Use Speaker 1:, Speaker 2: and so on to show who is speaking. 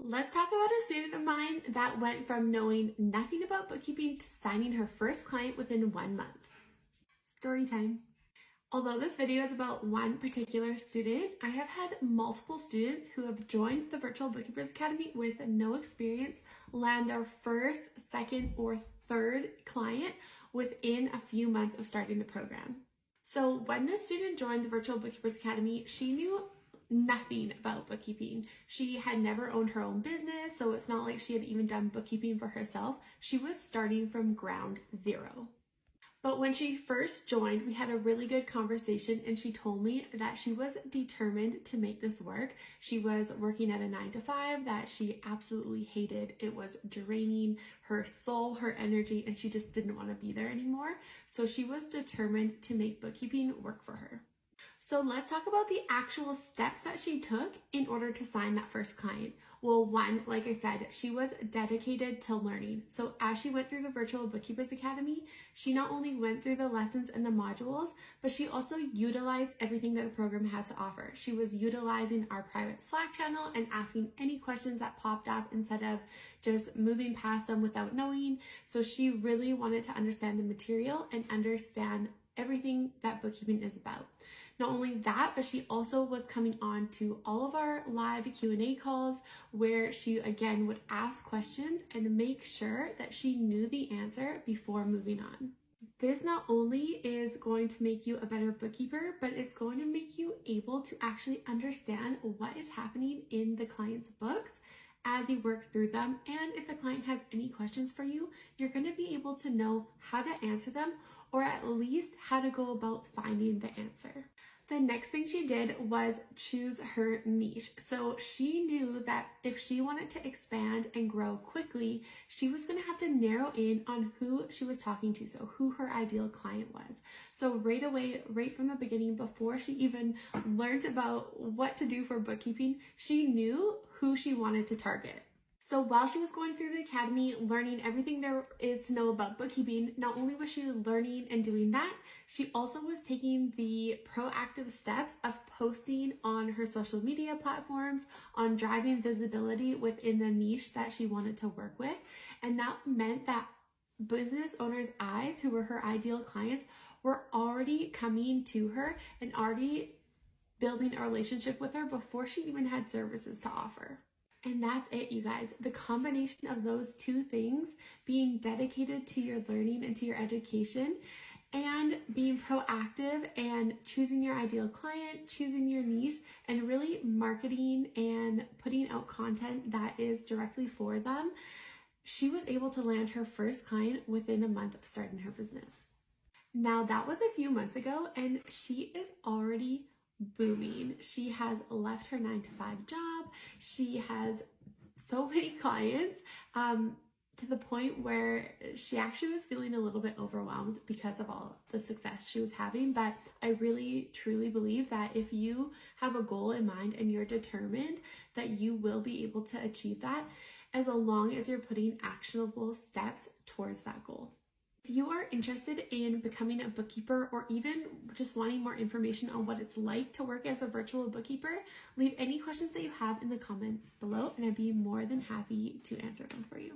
Speaker 1: Let's talk about a student of mine that went from knowing nothing about bookkeeping to signing her first client within 1 month. Story time. Although this video is about one particular student, I have had multiple students who have joined the Virtual Bookkeepers Academy with no experience land their first, second, or third client within a few months of starting the program. So when this student joined the Virtual Bookkeepers Academy, she knew nothing about bookkeeping. She had never owned her own business, so it's not like she had even done bookkeeping for herself. She was starting from ground zero. But when she first joined, we had a really good conversation and she told me that she was determined to make this work. She was working at a 9-to-5 that she absolutely hated. It was draining her soul, her energy, and she just didn't want to be there anymore. So she was determined to make bookkeeping work for her. So let's talk about the actual steps that she took in order to sign that first client. Well, one, like I said, she was dedicated to learning. So as she went through the Virtual Bookkeepers Academy, she not only went through the lessons and the modules, but she also utilized everything that the program has to offer. She was utilizing our private Slack channel and asking any questions that popped up instead of just moving past them without knowing. So she really wanted to understand the material and understand everything that bookkeeping is about. Not only that, but she also was coming on to all of our live Q&A calls where she again would ask questions and make sure that she knew the answer before moving on. This not only is going to make you a better bookkeeper, but it's going to make you able to actually understand what is happening in the client's books as you work through them. And if the client has any questions for you, you're going to be able to know how to answer them, or at least how to go about finding the answer. The next thing she did was choose her niche. So she knew that if she wanted to expand and grow quickly, she was going to have to narrow in on who she was talking to, so who her ideal client was. So right away, right from the beginning, before she even learned about what to do for bookkeeping, she knew who she wanted to target. So while she was going through the academy, learning everything there is to know about bookkeeping, not only was she learning and doing that, she also was taking the proactive steps of posting on her social media platforms, on driving visibility within the niche that she wanted to work with. And that meant that business owners' eyes, who were her ideal clients, were already coming to her and already building a relationship with her before she even had services to offer. And that's it, you guys. The combination of those two things, being dedicated to your learning and to your education, and being proactive and choosing your ideal client, choosing your niche, and really marketing and putting out content that is directly for them, she was able to land her first client within a month of starting her business. Now, that was a few months ago, and she is already booming. She has left her 9-to-5 job. She has so many clients to the point where she actually was feeling a little bit overwhelmed because of all the success she was having. But I really, truly believe that if you have a goal in mind and you're determined, that you will be able to achieve that as long as you're putting actionable steps towards that goal. If you are interested in becoming a bookkeeper, or even just wanting more information on what it's like to work as a virtual bookkeeper, leave any questions that you have in the comments below and I'd be more than happy to answer them for you.